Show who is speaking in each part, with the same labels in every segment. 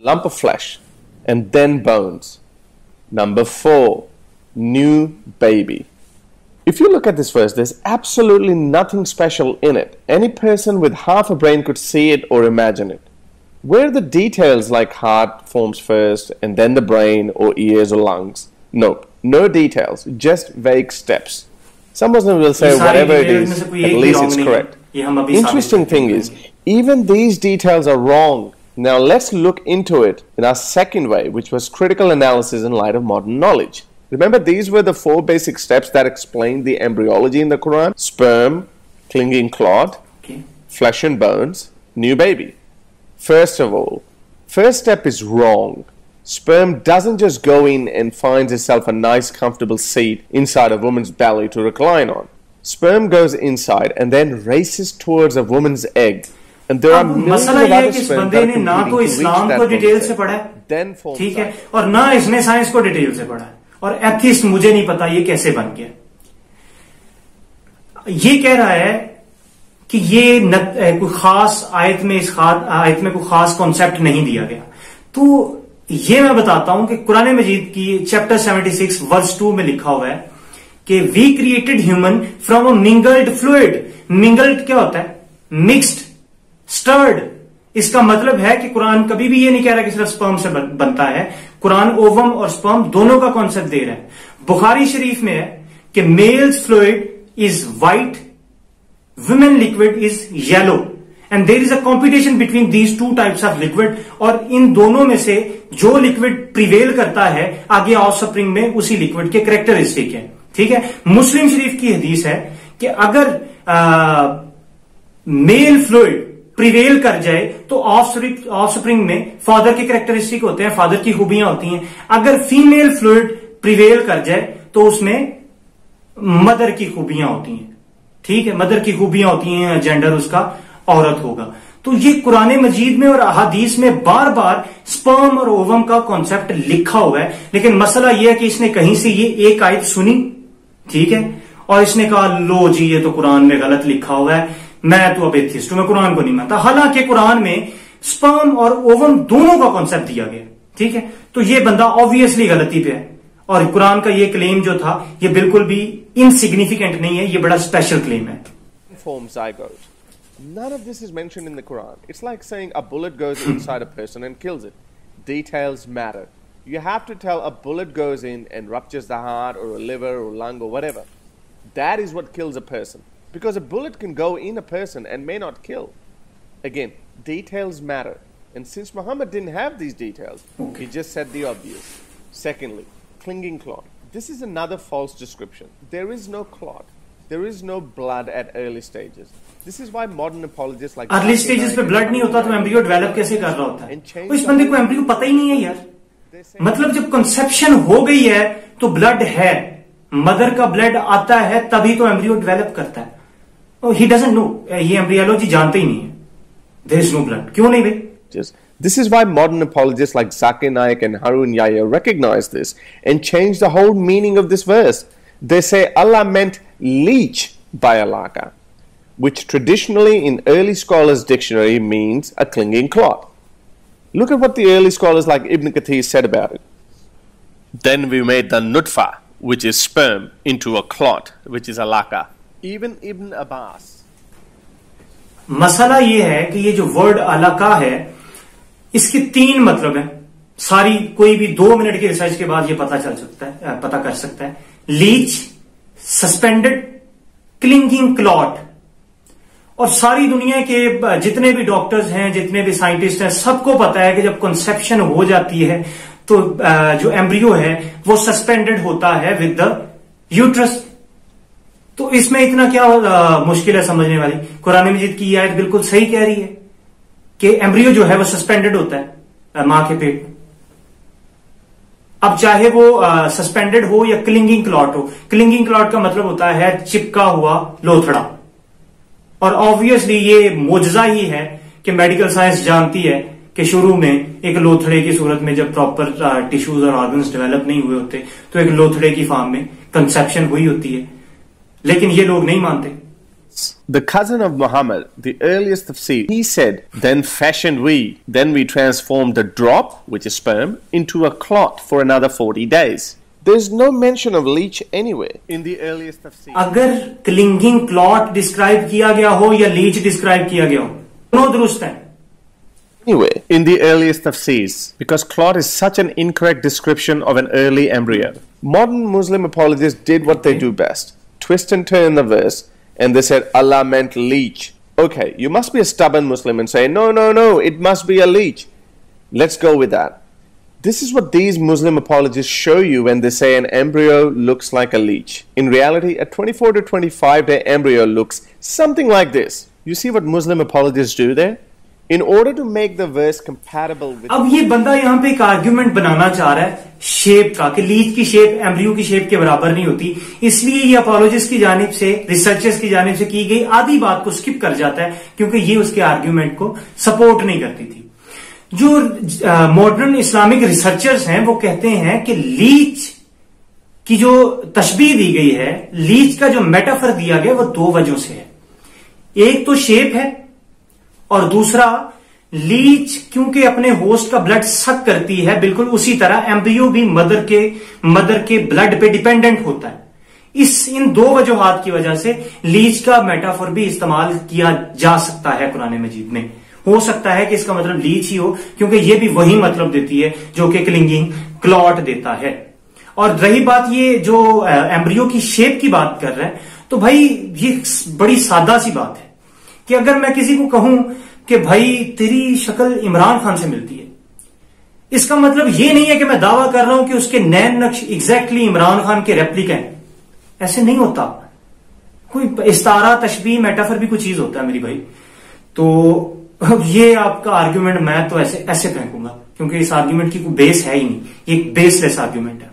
Speaker 1: lump of flesh, and then bones. Number 4, new baby. If you look at this verse, there's absolutely nothing special in it. Any person with half a brain could see it or imagine it. Where are the details like heart forms first and then the brain or ears or lungs? Nope, no details, just vague steps. Some Muslims will say whatever it is, at least it's correct. Interesting thing is, even these details are wrong. Now let's look into it in our second way, which was critical analysis in light of modern knowledge. Remember, these were the 4 basic steps that explained the embryology in the Quran: sperm, clinging clot, flesh and bones, new baby. First of all, first step is wrong. Sperm doesn't just go in and finds itself a nice comfortable seat inside a woman's belly to recline on. Sperm goes inside and then races towards a woman's egg. And there are millions of other sperm that are competing to reach that woman's egg. Then forms
Speaker 2: ठीक है, और ना इसने science को detail से पढ़ा है, और एथिस्ट मुझे नहीं पता ये कैसे बन गया। ये कह रहा है कि ये कोई खास आयत में आयत में कोई खास कॉन्सेप्ट नहीं दिया गया। तो ये मैं बताता हूं कि कुरान मजीद की चैप्टर 76 वर्स 2 में लिखा हुआ है कि we created human from a mingled fluid. Mingled क्या होता है? Mixed, stirred. इसका मतलब है कि कुरान कभी भी ये नहीं कह रहा कि सिर्फ स्पर्म से बनता है। कुरान ओवम और स्पर्म दोनों का कॉन्सेप्ट दे रहा है। बुखारी शरीफ में है कि males fluid is white, women liquid is yellow, and there is a competition between these 2 types of liquid. और इन दोनों में से जो लिक्विड प्रिवेल करता है आगे ऑफस्प्रिंग में, उसी लिक्विड के कैरेक्टरिस्टिक है। ठीक है, मुस्लिम शरीफ की हदीस है कि अगर मेल फ्लूइड प्रिवेल कर जाए तो ऑफस्प्रिंग में फादर के कैरेक्टरिस्टिक होते हैं, फादर की खूबियां होती हैं। अगर फीमेल फ्लूइड प्रिवेल कर जाए तो उसमें मदर की खूबियां होती हैं। ठीक है, मदर की खूबियां होती हैं, जेंडर उसका औरत होगा। तो ये कुरान मजीद में और अहादीस में बार बार स्पर्म और ओवम का कॉन्सेप्ट लिखा हुआ है। लेकिन मसला यह है कि इसने कहीं से ये एक आयत सुनी, ठीक है, और इसने कहा लो जी ये तो कुरान में गलत लिखा हुआ है, मैं तो अब एथिस्ट हूं, मैं कुरान को नहीं मानता। हालांकि कुरान में स्पर्म और ओवम दोनों का कॉन्सेप्ट दिया गया। ठीक है, तो ये बंदा ऑब्वियसली गलती पे है, और कुरान का ये क्लेम जो था ये बिल्कुल भी इनसिग्निफिकेंट नहीं है, ये बड़ा स्पेशल क्लेम है।
Speaker 1: None of this is mentioned in the Quran. It's like saying a bullet goes inside a person and kills it. Details matter. You have to tell a bullet goes in and ruptures the heart or a liver or lung or whatever. That is what kills a person. Because a bullet can go in a person and may not kill. Again, details matter. And since Muhammad didn't have these details, he just said the obvious. Secondly, clinging clot. This is another false description. There is no clot. There is no blood at early stages. This is why modern apologists like
Speaker 2: early stages पे blood नहीं होता तो embryo develop कैसे कर रहा होता है? तो इस बंदे को एम्ब्रियो पता ही नहीं है यार। मतलब जब कंसेप्शन हो गई है तो ब्लड है, मदर का ब्लड आता है तभी तो एम्ब्रियो डेवलप करता है। ही डजंट नो, ये एम्ब्रियोलॉजी जानते ही नहीं है। देयर इज नो ब्लड, क्यों नहीं भाई?
Speaker 1: This is why modern apologists like Zakir Naik and Harun Yahya recognize this and change the whole meaning of this verse. They say Allah meant leech by alaka, which traditionally in early scholars' dictionary means a clinging clot. Look at what the early scholars like Ibn Kathir said about it. Then we made the nutfa, which is sperm, into a clot, which is alaka. Even Ibn Abbas.
Speaker 2: मसला ये है कि ये जो word Alka है इसके 3 मतलब है। सारी कोई भी 2 मिनट की रिसर्च के बाद ये पता चल सकता है, पता कर सकता है। Leech, suspended, clinging clot. और सारी दुनिया के जितने भी डॉक्टर्स हैं, जितने भी साइंटिस्ट हैं, सबको पता है कि जब कंसेप्शन हो जाती है तो जो एम्ब्रियो है वो सस्पेंडेड होता है विद द यूट्रस। तो इसमें इतना क्या मुश्किल है समझने वाली? कुरान मजीद की आयत बिल्कुल सही कह रही है कि एम्ब्रियो जो है वो सस्पेंडेड होता है मां के पेट में। अब चाहे वो सस्पेंडेड हो या क्लिंगिंग क्लॉट हो। क्लिंगिंग क्लॉट का मतलब होता है चिपका हुआ लोथड़ा। और ऑब्वियसली ये मोजजा ही है कि मेडिकल साइंस जानती है कि शुरू में एक लोथड़े की सूरत में जब प्रॉपर टिश्यूज और ऑर्गन्स डेवलप नहीं हुए होते तो एक लोथड़े की फॉर्म में कंसेप्शन हुई होती है। लेकिन ये लोग नहीं मानते।
Speaker 1: the cousin of Muhammad, the earliest of seed, he said, then fashioned we, then we transformed the drop, which is sperm, into a clot for another 40 days. There's no mention of leech anywhere in the earliest of seed.
Speaker 2: अगर clinging clot describe किया गया हो या leech describe किया गया हो, दोनों दुरुस्त है.
Speaker 1: Anywhere in the earliest of seeds, because clot is such an incorrect description of an early embryo. Modern Muslim apologists did what they do best, twist and turn the verse, and they said Allah meant leech. Okay, you must be a stubborn Muslim and say, no, it must be a leech. Let's go with that. This is what these Muslim apologists show you when they say an embryo looks like a leech. In reality, a 24 to 25 day embryo looks something like this. You see what Muslim apologists do there? In order to make the verse compatible with...
Speaker 2: अब ये बंदा यहाँ पे एक argument बनाना चाह रहा है shape का, कि लीच की शेप एम्ब्रियो की शेप के बराबर नहीं होती, इसलिए ये अपोलॉजिस्ट की जानिब से, रिसर्चर्स की जानिब से की गई आधी बात को स्किप कर जाता है, क्योंकि ये उसके आर्ग्यूमेंट को सपोर्ट नहीं करती थी. जो मॉडर्न इस्लामिक रिसर्चर्स हैं वो कहते हैं कि लीच की जो तशबीह दी गई है, लीच का जो मेटाफर दिया गया वो दो वजहों से है. एक तो शेप है और दूसरा लीच क्योंकि अपने होस्ट का ब्लड सक करती है, बिल्कुल उसी तरह एम्ब्रियो भी मदर के ब्लड पे डिपेंडेंट होता है. इन दो वजूहात की वजह से लीच का मेटाफोर भी इस्तेमाल किया जा सकता है कुरान मजीद में. हो सकता है कि इसका मतलब लीच ही हो, क्योंकि ये भी वही मतलब देती है जो कि क्लिंगिंग क्लॉट देता है. और रही बात ये जो एम्ब्रियो की शेप की बात कर रहा है, तो भाई ये बड़ी सादा सी बात है कि अगर मैं किसी को कहूं कि भाई तेरी शक्ल इमरान खान से मिलती है, इसका मतलब ये नहीं है कि मैं दावा कर रहा हूं कि उसके नैन नक्श एग्जैक्टली इमरान खान के रेप्लिका हैं. ऐसे नहीं होता. कोई इस्तारा, तशबीह, मेटाफर भी कोई चीज होता है मेरी भाई. तो ये आपका आर्ग्यूमेंट मैं तो ऐसे फेंकूंगा, क्योंकि इस आर्ग्यूमेंट की कोई बेस है ही नहीं. ये एक बेसलेस आर्ग्यूमेंट है.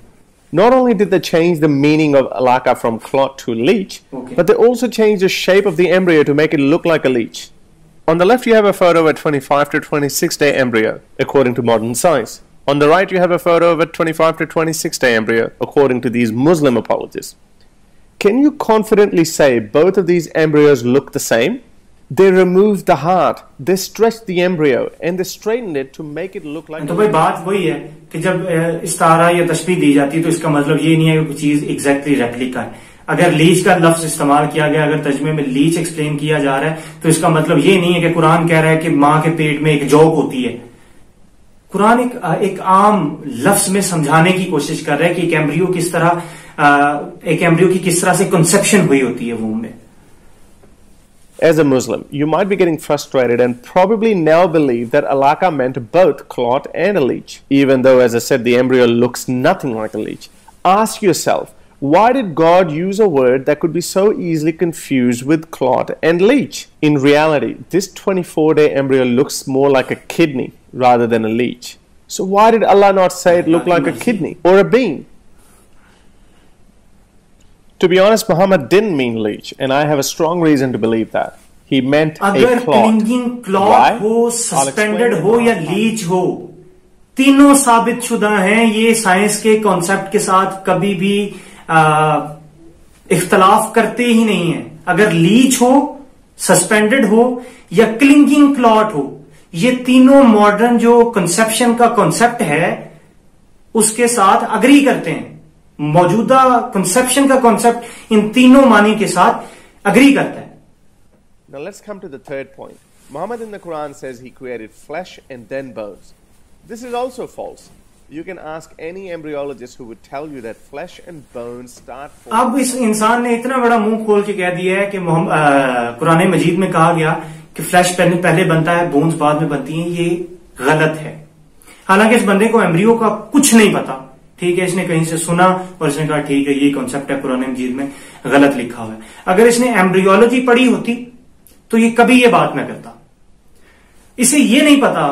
Speaker 1: Not only did they change the meaning of alaka from clot to leech, but they also changed the shape of the embryo to make it look like a leech. On the left you have a photo of a 25 to 26 day embryo, according to modern science. On the right you have a photo of a 25 to 26 day embryo, according to these Muslim apologists. Can you confidently say both of these embryos look the same? They removed the heart, they stretched the embryo, and they straightened it to make it look like...
Speaker 2: तो भाई बात वही है कि जब इस्तारा या तशबीह दी जाती है तो इसका मतलब ये नहीं है कि कोई चीज एग्जैक्टली रेप्लिका है. अगर लीच का लफ्ज इस्तेमाल किया गया, अगर तर्जुमे में लीच एक्सप्लेन किया जा रहा है, तो इसका मतलब ये नहीं है कि कुरान कह रहा है कि मां के पेट में एक जौक होती है. कुरान एक आम लफ्ज में समझाने की कोशिश कर रहा है कि एक एम्ब्रियो की किस तरह से कंसेप्शन हुई होती है वूम में.
Speaker 1: As a Muslim, you might be getting frustrated and probably now believe that alaka meant both clot and a leech, even though, as I said, the embryo looks nothing like a leech. Ask yourself, why did God use a word that could be so easily confused with clot and leech? In reality, this 24-day embryo looks more like a kidney rather than a leech. So why did Allah not say it looked like a kidney or a bean? To be honest, Muhammad didn't mean leech, and I have a strong reason to believe that. He meant a clot.
Speaker 2: अगर clinging clot हो, suspended हो या Leach हो, तीनों साबित शुदा हैं. ये साइंस के कॉन्सेप्ट के साथ कभी भी इख्तलाफ करते ही नहीं है. अगर लीच हो, सस्पेंडेड हो या क्लिंगिंग क्लॉट हो, ये तीनों मॉडर्न जो कंसेप्शन का कॉन्सेप्ट है उसके साथ अग्री करते हैं. मौजूदा कंसेप्शन का कॉन्सेप्ट इन तीनों मानी के साथ अग्री करता है.
Speaker 1: Now let's come to the third point. Muhammad in the Quran says he created flesh and then bones. This is also false. You can ask any embryologist who would tell you that flesh and bones start forming.
Speaker 2: अब इस इंसान ने इतना बड़ा मुंह खोल के कह दिया है कि कुरान मजीद में कहा गया कि फ्लैश पहले बनता है, बोन्स बाद में बनती हैं. ये गलत है. हालांकि इस बंदे को एम्ब्रियो का कुछ नहीं पता. ठीक है, इसने कहीं से सुना और इसने कहा ठीक है ये कॉन्सेप्ट है कुरान मजीद में गलत लिखा हुआ है. अगर इसने एम्ब्रियोलॉजी पढ़ी होती तो ये कभी ये बात ना करता. इसे ये नहीं पता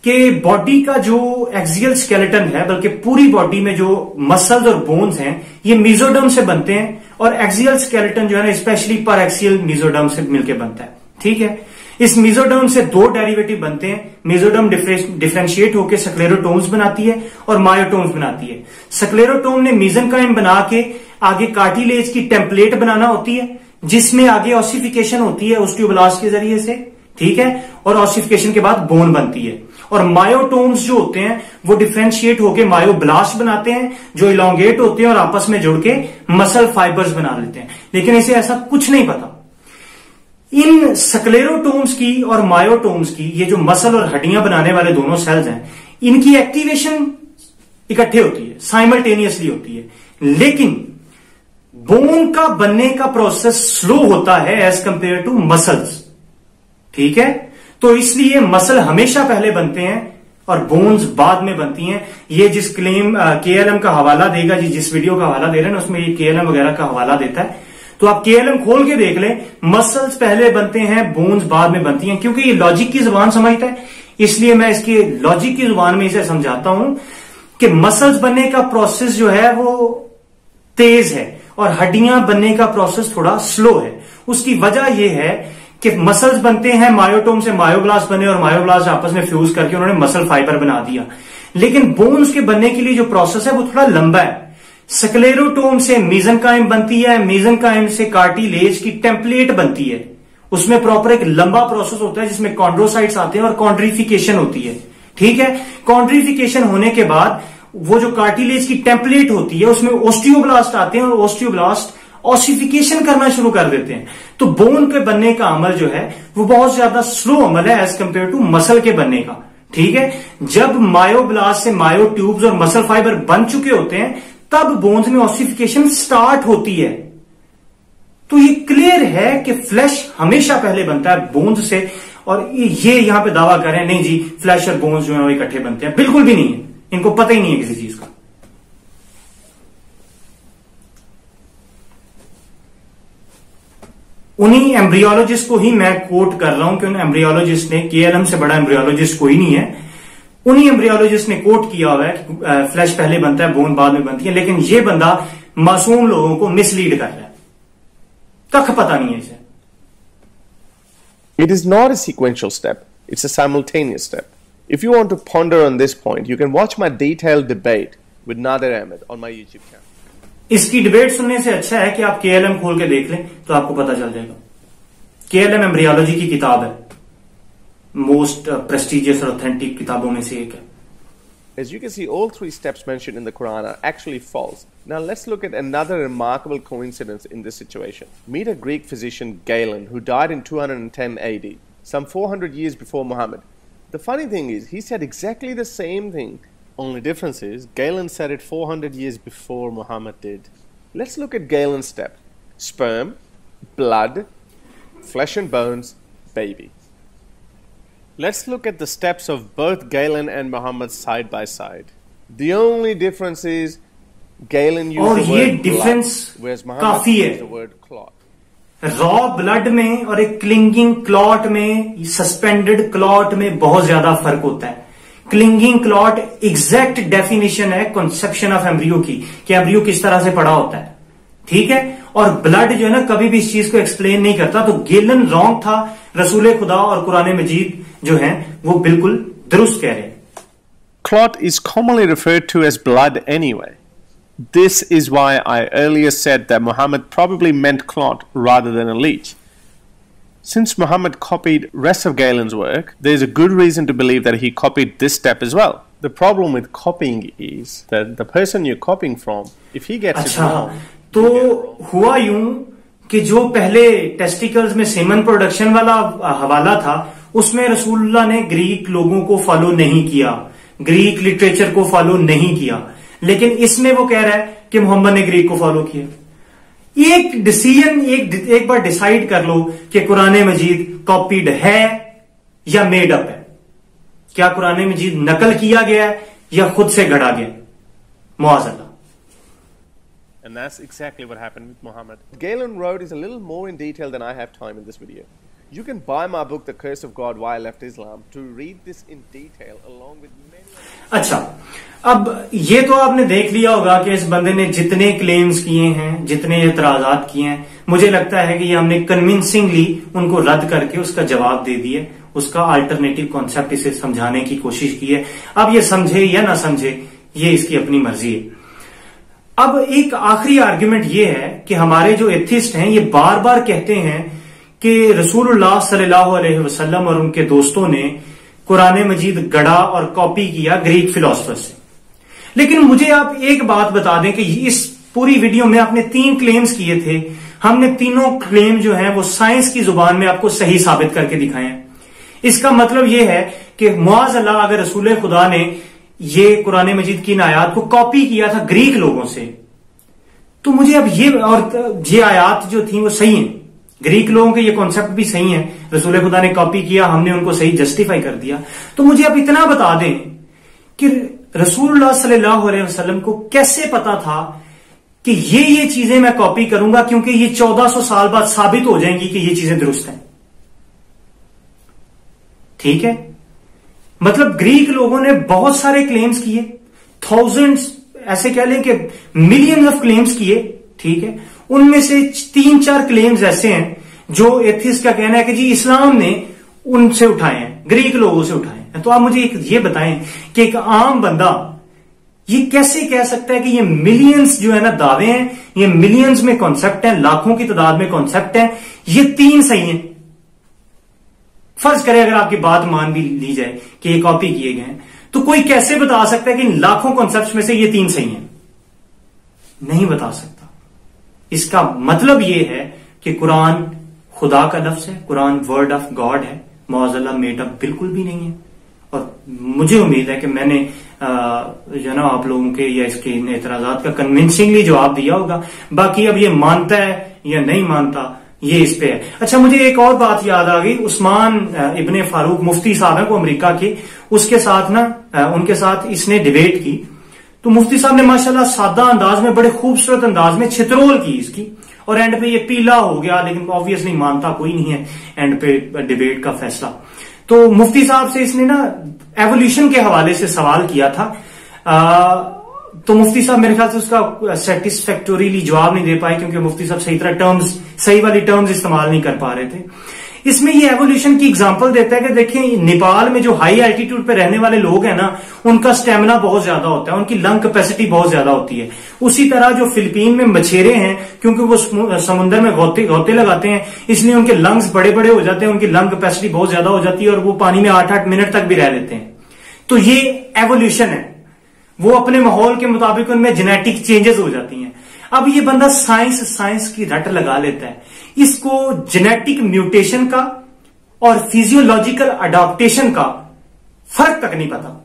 Speaker 2: कि बॉडी का जो एक्सियल स्केलेटन है, बल्कि पूरी बॉडी में जो मसल्स और बोन्स हैं, ये मीजोडर्म से बनते हैं. और एक्सियल स्केलेटन जो है ना, स्पेशली पर एक्सियल मीजोडर्म से मिलकर बनता है. ठीक है, इस मीजोडर्म से दो डेरिवेटिव बनते हैं. मीजोडर्म डिफरेंशिएट होकर सक्लेरोटोम्स बनाती है और मायोटोम्स बनाती है. सक्लेरोटोम ने मीजनकाइम बना के आगे कार्टिलेज की टेम्पलेट बनाना होती है, जिसमें आगे ऑसिफिकेशन होती है ओस्टियोब्लास्ट के जरिए से, ठीक है, और ऑसिफिकेशन के बाद बोन बनती है। और मायोटोम्स जो होते हैं वो डिफरेंशिएट होकर मायोब्लास्ट बनाते हैं, जो इलोंगेट होते हैं और आपस में जुड़ के मसल फाइबर्स बना लेते हैं। लेकिन इसे ऐसा कुछ नहीं पता। इन स्क्लेरोटोम्स की और मायोटोम्स की, ये जो मसल और हड्डियां बनाने वाले दोनों सेल्स हैं, इनकी एक्टिवेशन इकट्ठे होती है, साइमल्टेनियसली होती है। लेकिन बोन का बनने का प्रोसेस स्लो होता है एज कंपेयर टू मसल्स, ठीक है। तो इसलिए मसल हमेशा पहले बनते हैं और बोन्स बाद में बनती हैं। ये जिस क्लेम केएलएम का हवाला देगा, जिस वीडियो का हवाला दे रहे हैं उसमें ये केएलएम वगैरह का हवाला देता है, तो आप केएलएम खोल के देख लें, मसल्स पहले बनते हैं, बोन्स बाद में बनती हैं। क्योंकि ये लॉजिक की जुबान समझता है, इसलिए मैं इसकी लॉजिक की जुबान में इसे समझाता हूं कि मसल्स बनने का प्रोसेस जो है वो तेज है और हड्डियां बनने का प्रोसेस थोड़ा स्लो है। उसकी वजह यह है कि मसल्स बनते हैं, मायोटोम से मायोब्लास्ट बने और मायोब्लास्ट आपस में फ्यूज करके उन्होंने मसल फाइबर बना दिया। लेकिन बोन्स के बनने के लिए जो प्रोसेस है वो थोड़ा लंबा है। स्क्लेरोटोम से मेसेनकाइम बनती है, मेसेनकाइम से कार्टिलेज की टेम्पलेट बनती है। उसमें प्रॉपर एक लंबा प्रोसेस होता है जिसमें कॉन्ड्रोसाइट्स आते हैं और कॉन्ड्रिफिकेशन होती है, ठीक है। कॉन्ड्रिफिकेशन होने के बाद वो जो कार्टिलेज की टेम्पलेट होती है उसमें ओस्टियोब्लास्ट आते हैं और ओस्टियोब्लास्ट ऑसिफिकेशन करना शुरू कर देते हैं। तो बोन के बनने का अमल जो है वो बहुत ज्यादा स्लो अमल है एज कंपेयर टू मसल के बनने का, ठीक है। जब मायोब्लास्ट से मायोट्यूब्स और मसल फाइबर बन चुके होते हैं तब बोन्स में ऑसिफिकेशन स्टार्ट होती है। तो ये क्लियर है कि फ्लैश हमेशा पहले बनता है बोन्स से। और ये यहां पे दावा कर रहे हैं नहीं जी फ्लैश और बोन्स जो है वो इकट्ठे बनते हैं, बिल्कुल भी नहीं है, इनको पता ही नहीं है किसी चीज का। उन्हीं एम्ब्रियोलॉजिस्ट को ही मैं कोट कर रहा हूं कि उन एम्ब्रियोलॉजिस्ट ने, केएलएम से बड़ा एम्ब्रियोलॉजिस्ट कोई नहीं है, उन्हीं एम्ब्रियोलॉजिस्ट ने कोट किया हुआ है कि फ्लैश पहले बनता है, बोन बाद में बनती है। लेकिन ये बंदा मासूम लोगों को मिसलीड कर रहा है, कख पता नहीं है इसे।
Speaker 1: It is not a sequential step, it's a simultaneous step. If you want to ponder on this point, you can watch my detailed debate with Nader Ahmed on my YouTube channel.
Speaker 2: इसकी debate सुनने से अच्छा है कि आप KLM खोल के देख लें तो आपको पता चल जाएगा। केएलएम एम्ब्रियोलॉजी की किताब है, मोस्ट प्रेस्टिजियस और ऑथेंटिक किताबों में से एक है।
Speaker 1: As you can see, all three steps mentioned in the Quran are actually false. Now let's look at another remarkable coincidence in this situation. Meet a Greek physician, Galen, who died in 210 AD, some 400 years before Muhammad. The funny thing is, he said exactly the same thing. Only difference is, Galen said it 400 years before Muhammad did. Let's look at Galen's step. Sperm, blood, flesh and bones, baby. Let's look at the steps of both Galen and Muhammad side by side. The only difference is Galen used the word blood, whereas Muhammad used the word clot.
Speaker 2: Raw blood में और एक clinging clot में, suspended clot में बहुत ज्यादा फर्क होता है। क्लिंगिंग क्लॉट एग्जैक्ट डेफिनेशन है कॉन्सेप्शन ऑफ एम्ब्रियो की, कि एम्ब्रियो किस तरह से पड़ा होता है, ठीक है। और ब्लड जो है ना कभी भी इस चीज को एक्सप्लेन नहीं करता। तो गेलन रॉन्ग था, रसूल खुदा और कुरान मजीद जो है वो बिल्कुल दुरुस्त कह रहे हैं।
Speaker 1: Clot is commonly referred to as blood anyway. This is why I earlier said that Muhammad probably meant clot rather than a leech. Since Muhammad copied rest of Galen's work, there is a good reason to believe that he copied this step as well. The problem with copying is that the person you're copying from, if he gets it wrong,
Speaker 2: तो हुआ यूं कि जो पहले testicles में semen production वाला हवाला था उसमें रसूलुल्लाह ने ग्रीक लोगों को फॉलो नहीं किया, ग्रीक लिटरेचर को फॉलो नहीं किया। लेकिन इसमें वो कह रहा है कि मोहम्मद ने ग्रीक को फॉलो किया। एक डिसीजन एक बार डिसाइड कर लो कि कुरान मजीद कॉपीड है या मेड अप है। क्या कुरान मजीद नकल किया गया है या खुद से गढ़ा गया? मुआज़ल्लाह।
Speaker 1: And that's exactly what happened with Muhammad. Galen wrote is a little more in detail than I have time in this video. You can buy my book, The Curse of God, Why I Left Islam, to read this in detail along with many.
Speaker 2: अच्छा, अब ये तो आपने देख लिया होगा कि इस बंदे ने जितने क्लेम्स किए हैं, जितने एतराजात किए हैं, मुझे लगता है कि ये हमने कन्विंसिंगली उनको रद्द करके उसका जवाब दे दिए, उसका अल्टरनेटिव कॉन्सेप्ट इसे समझाने की कोशिश की है। अब ये समझे या ना समझे, ये इसकी अपनी मर्जी है। अब एक आखिरी आर्ग्यूमेंट ये है कि हमारे जो एथिस्ट हैं ये बार बार कहते हैं कि रसूलुल्लाह सल्लल्लाहु अलैहि वसल्लम और उनके दोस्तों ने कुरान मजीद गढ़ा और कॉपी किया ग्रीक फिलोसफर से। लेकिन मुझे आप एक बात बता दें कि इस पूरी वीडियो में आपने 3 क्लेम्स किए थे, हमने तीनों क्लेम जो हैं वो साइंस की जुबान में आपको सही साबित करके दिखाए हैं। इसका मतलब यह है कि मुआज़ अल्लाह अगर रसूल खुदा ने ये कुरान मजीद की इन आयात को कॉपी किया था ग्रीक लोगों से, तो मुझे अब ये आयात जो थी वो सही है, ग्रीक लोगों के ये कॉन्सेप्ट भी सही है, रसूल खुदा ने कॉपी किया, हमने उनको सही जस्टिफाई कर दिया। तो मुझे अब इतना बता दें कि रसूलुल्लाह सल्लल्लाहु अलैहि वसल्लम को कैसे पता था कि ये चीजें मैं कॉपी करूंगा, क्योंकि ये 1400 साल बाद साबित हो जाएंगी कि ये चीजें दुरुस्त हैं। ठीक है, मतलब ग्रीक लोगों ने बहुत सारे क्लेम्स किए, थाउजेंड्स, ऐसे कह लें कि मिलियंस ऑफ क्लेम्स किए। ठीक है, उनमें से 3-4 क्लेम्स ऐसे हैं जो एथिस्ट का कहना है कि जी इस्लाम ने उनसे उठाए हैं, ग्रीक लोगों से उठाए हैं। तो आप मुझे ये बताएं कि एक आम बंदा ये कैसे कह सकता है कि ये मिलियंस जो है ना दावे हैं, ये मिलियंस में कॉन्सेप्ट है, लाखों की तादाद में कॉन्सेप्ट है, ये 3 सही हैं। फर्ज करें अगर आपकी बात मान भी ली जाए कि ये कॉपी किए गए हैं, तो कोई कैसे बता सकता है कि इन लाखों कॉन्सेप्ट में से ये 3 सही हैं? नहीं बता सकता। इसका मतलब ये है कि कुरान खुदा का लफ्ज है, कुरान वर्ड ऑफ गॉड है, मौज़ल्ला मेड अप बिल्कुल भी नहीं है। और मुझे उम्मीद है कि मैंने जो ना आप लोगों के या इसके इन एतराजात का कन्विंसिंगली जवाब दिया होगा। बाकी अब ये मानता है या नहीं मानता ये इस पे है। अच्छा, मुझे एक और बात याद आ गई, उस्मान इब्ने फारूक मुफ्ती साहब है वो अमेरिका के, उसके साथ ना उनके साथ इसने डिबेट की, तो मुफ्ती साहब ने माशाल्लाह सादा अंदाज में, बड़े खूबसूरत अंदाज में छितरोल की इसकी, और एंड पे ये पीला हो गया, लेकिन ऑब्वियसली मानता कोई नहीं है एंड पे डिबेट का फैसला। तो मुफ्ती साहब से इसने ना एवोल्यूशन के हवाले से सवाल किया था, तो मुफ्ती साहब मेरे ख्याल से उसका सेटिस्फैक्टोरीली जवाब नहीं दे पाए, क्योंकि मुफ्ती साहब सही वाली टर्म्स इस्तेमाल नहीं कर पा रहे थे। इसमें ये एवोल्यूशन की एग्जांपल देता है कि देखिए नेपाल में जो हाई एल्टीट्यूड पे रहने वाले लोग हैं ना, उनका स्टेमिना बहुत ज्यादा होता है, उनकी लंग कैपेसिटी बहुत ज्यादा होती है। उसी तरह जो फिलीपीन में मछेरे हैं, क्योंकि वो समुद्र में गोते लगाते हैं, इसलिए उनके लंग्स बड़े बड़े हो जाते हैं, उनकी लंग कैपेसिटी बहुत ज्यादा हो जाती है और वो पानी में 8-8 मिनट तक भी रह लेते हैं। तो ये एवोल्यूशन है, वो अपने माहौल के मुताबिक उनमें जेनेटिक चेंजेस हो जाती हैं। अब ये बंदा साइंस की रट लगा लेता है, इसको जेनेटिक म्यूटेशन का और फिजियोलॉजिकल अडॉप्टेशन का फर्क तक नहीं पता।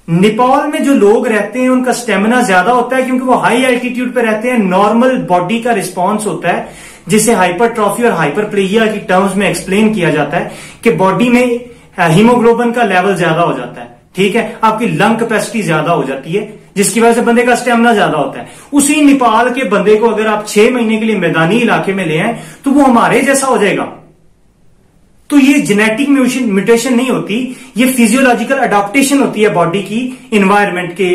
Speaker 2: नेपाल में जो लोग रहते हैं उनका स्टेमिना ज्यादा होता है, क्योंकि वो हाई एल्टीट्यूड पे रहते हैं, नॉर्मल बॉडी का रिस्पॉन्स होता है, जिसे हाइपरट्रॉफी और हाइपरप्लेजिया की टर्म्स में एक्सप्लेन किया जाता है कि बॉडी में हीमोग्लोबिन का लेवल ज्यादा हो जाता है। ठीक है, आपकी लंग कैपेसिटी ज्यादा हो जाती है, जिसकी वजह से बंदे का स्टेमिना ज्यादा होता है। उसी नेपाल के बंदे को अगर आप 6 महीने के लिए मैदानी इलाके में ले आए तो वो हमारे जैसा हो जाएगा। तो ये जेनेटिक म्यूटेशन नहीं होती, ये फिजियोलॉजिकल अडॉप्टेशन होती है बॉडी की इन्वायरमेंट के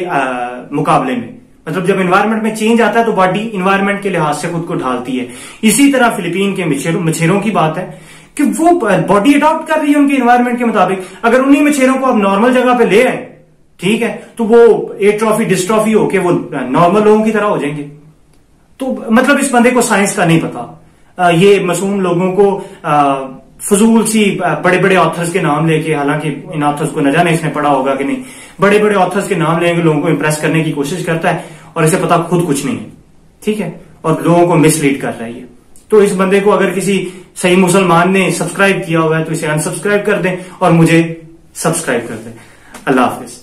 Speaker 2: मुकाबले में। मतलब जब इन्वायरमेंट में चेंज आता है तो बॉडी इन्वायरमेंट के लिहाज से खुद को ढालती है। इसी तरह फिलीपीन के मछेरों की बात है कि वो बॉडी अडॉप्ट कर रही है उनके इन्वायरमेंट के मुताबिक। अगर उन्हीं मछेरों को आप नॉर्मल जगह पे ले आए, ठीक है, तो वो एट्रॉफी डिस्ट्रॉफी होके वो नॉर्मल लोगों की तरह हो जाएंगे। तो मतलब इस बंदे को साइंस का नहीं पता। ये मासूम लोगों को फजूल सी बड़े बड़े ऑथर्स के नाम लेके, हालांकि इन ऑथर्स को न जाने इसने पढ़ा होगा कि नहीं, बड़े बड़े ऑथर्स के नाम लेके लोगों को इंप्रेस करने की कोशिश करता है और इसे पता खुद कुछ नहीं है। ठीक है, और लोगों को मिसलीड कर रही है। तो इस बंदे को अगर किसी सही मुसलमान ने सब्सक्राइब किया हुआ है तो इसे अनसब्सक्राइब कर दें और मुझे सब्सक्राइब कर दें। अल्लाह हाफिज।